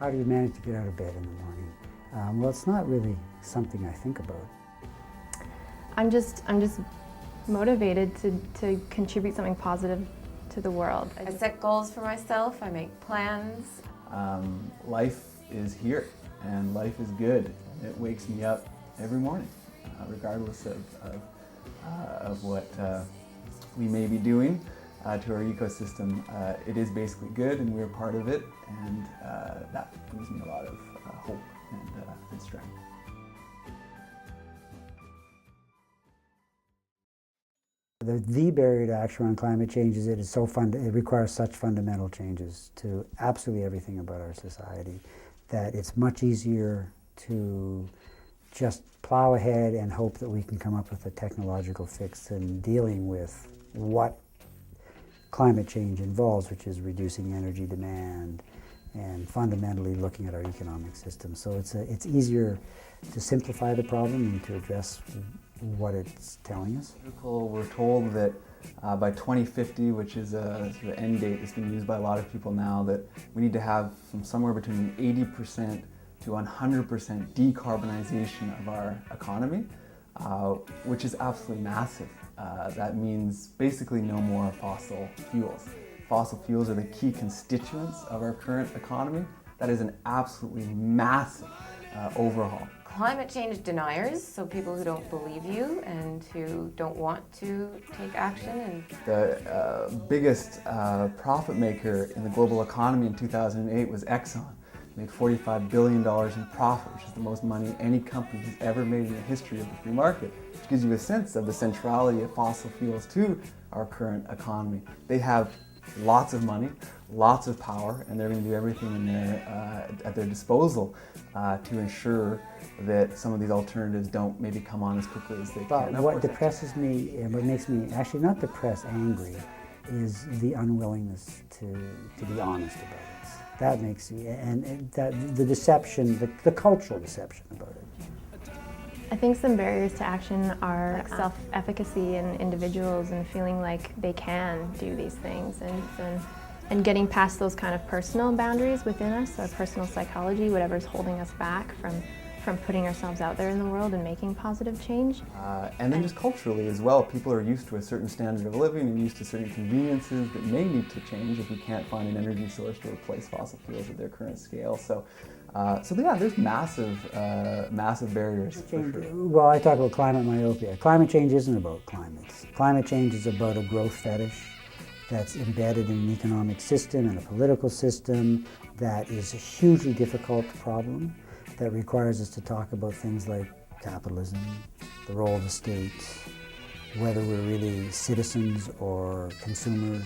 How do you manage to get out of bed in the morning? Well, it's not really something I think about. I'm just motivated to contribute something positive to the world. I set goals for myself, I make plans. Life is here and life is good. It wakes me up every morning, regardless of what we may be doing to our ecosystem. It is basically good and we're part of it, and that gives me a lot of hope and strength. The barrier to action on climate change is it requires such fundamental changes to absolutely everything about our society that it's much easier to just plow ahead and hope that we can come up with a technological fix in dealing with what climate change involves, which is reducing energy demand and fundamentally looking at our economic system. So it's easier to simplify the problem and to address what it's telling us. We're told that by 2050, which is a sort of end date that's been used by a lot of people now, that we need to have from somewhere between 80% to 100% decarbonization of our economy, which is absolutely massive. That means basically no more fossil fuels. Fossil fuels are the key constituents of our current economy. That is an absolutely massive overhaul. Climate change deniers, so people who don't believe you and who don't want to take action. And the biggest profit maker in the global economy in 2008 was Exxon. Made $45 billion in profit, which is the most money any company has ever made in the history of the free market, which gives you a sense of the centrality of fossil fuels to our current economy. They have lots of money, lots of power, and they're going to do everything in at their disposal to ensure that some of these alternatives don't maybe come on as quickly as they But can. what depresses me, and what makes me actually not depressed, angry, is the unwillingness to be honest about it. That makes me, and that the deception, the cultural deception about it. I think some barriers to action are like self-efficacy in individuals and feeling like they can do these things, and getting past those kind of personal boundaries within us, our personal psychology, whatever's holding us back from putting ourselves out there in the world and making positive change. And then just culturally as well, people are used to a certain standard of living and used to certain conveniences that may need to change if we can't find an energy source to replace fossil fuels at their current scale. So yeah, there's massive barriers. For sure. Well, I talk about climate myopia. Climate change isn't about climates. Climate change is about a growth fetish that's embedded in an economic system and a political system that is a hugely difficult problem that requires us to talk about things like capitalism, the role of the state, whether we're really citizens or consumers.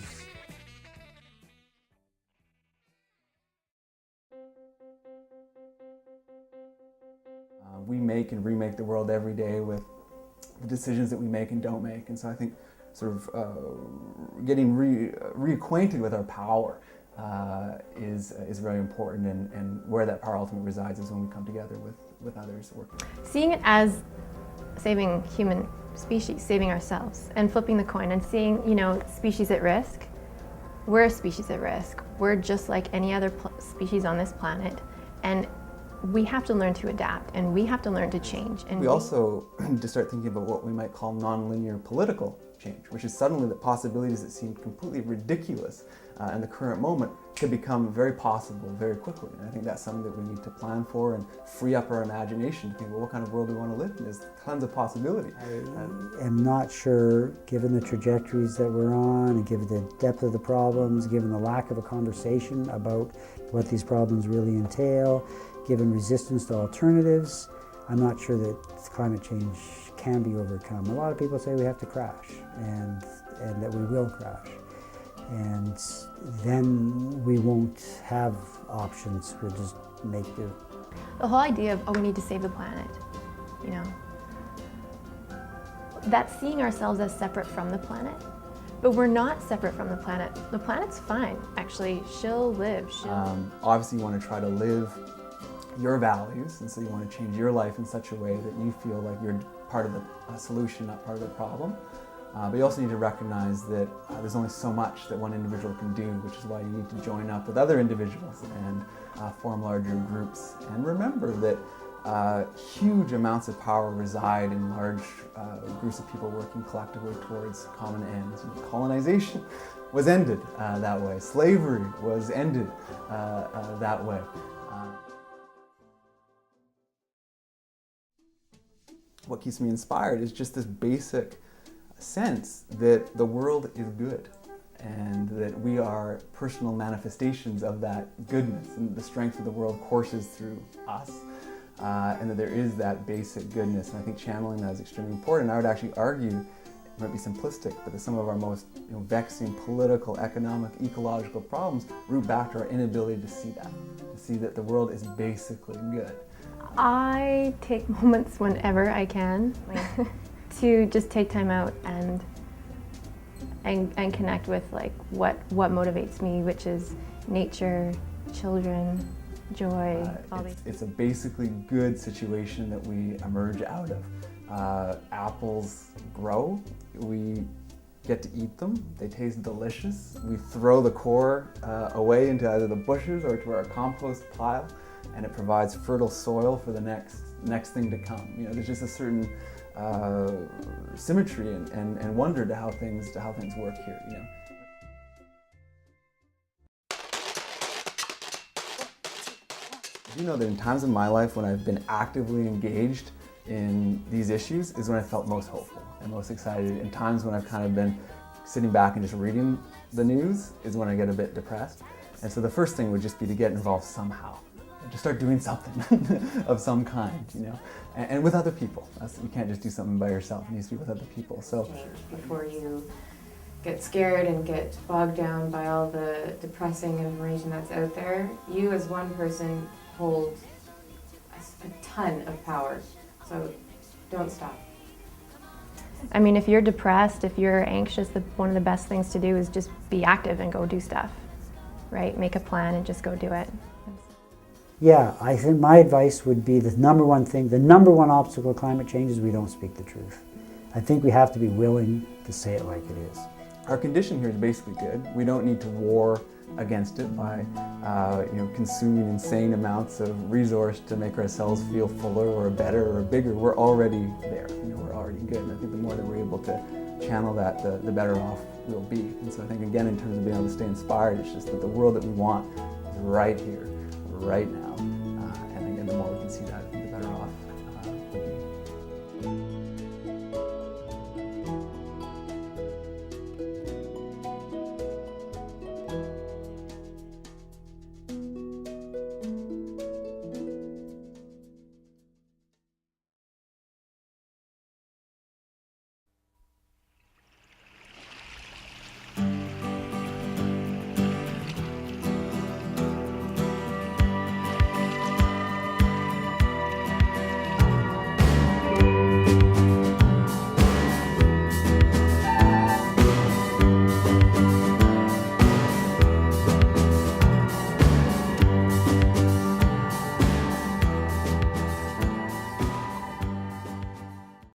We make and remake the world every day with the decisions that we make and don't make, and so I think sort of getting reacquainted with our power is very important, and where that power ultimately resides is when we come together with others working. Seeing it as saving human species, saving ourselves, and flipping the coin and seeing, species at risk. We're a species at risk. We're just like any other species on this planet, and we have to learn to adapt, and we have to learn to change. And we also to start thinking about what we might call nonlinear political change, which is suddenly the possibilities that seem completely ridiculous in the current moment could become very possible very quickly. And I think that's something that we need to plan for and free up our imagination to think, well, what kind of world do we want to live in? There's tons of possibility. I am not sure, given the trajectories that we're on, and given the depth of the problems, given the lack of a conversation about what these problems really entail, given resistance to alternatives, I'm not sure that climate change can be overcome. A lot of people say we have to crash, and that we will crash. And then we won't have options, we'll just make do. The whole idea of, we need to save the planet, that's seeing ourselves as separate from the planet. But we're not separate from the planet. The planet's fine, actually. She'll live. Obviously, you want to try to live your values, and so you want to change your life in such a way that you feel like you're part of the solution, not part of the problem. But you also need to recognize that there's only so much that one individual can do, which is why you need to join up with other individuals and form larger groups. And remember that huge amounts of power reside in large groups of people working collectively towards common ends. Colonization was ended that way. Slavery was ended that way. What keeps me inspired is just this basic sense that the world is good and that we are personal manifestations of that goodness, and the strength of the world courses through us, and that there is that basic goodness. And I think channeling that is extremely important. I would actually argue, it might be simplistic, but that some of our most vexing political, economic, ecological problems root back to our inability to see that the world is basically good. I take moments whenever I can to just take time out and connect with like what motivates me, which is nature, children, joy, all these. It's a basically good situation that we emerge out of. Apples grow, we get to eat them, they taste delicious. We throw the core away into either the bushes or to our compost pile, and it provides fertile soil for the next thing to come. There's just a certain symmetry and wonder to how things work here. You know that in times in my life when I've been actively engaged in these issues is when I felt most hopeful and most excited. In times when I've kind of been sitting back and just reading the news is when I get a bit depressed. And so the first thing would just be to get involved somehow. Just start doing something of some kind, and with other people. You can't just do something by yourself. It needs to be with other people. So before you get scared and get bogged down by all the depressing information that's out there, you as one person hold a ton of power. So don't stop. I mean, if you're depressed, if you're anxious, one of the best things to do is just be active and go do stuff, right? Make a plan and just go do it. Yeah, I think my advice would be the number one obstacle to climate change is we don't speak the truth. I think we have to be willing to say it like it is. Our condition here is basically good. We don't need to war against it by consuming insane amounts of resource to make ourselves feel fuller or better or bigger. We're already there. We're already good. And I think the more that we're able to channel that, the better off we'll be. And so I think, again, in terms of being able to stay inspired, it's just that the world that we want is right here, right now. And again, the more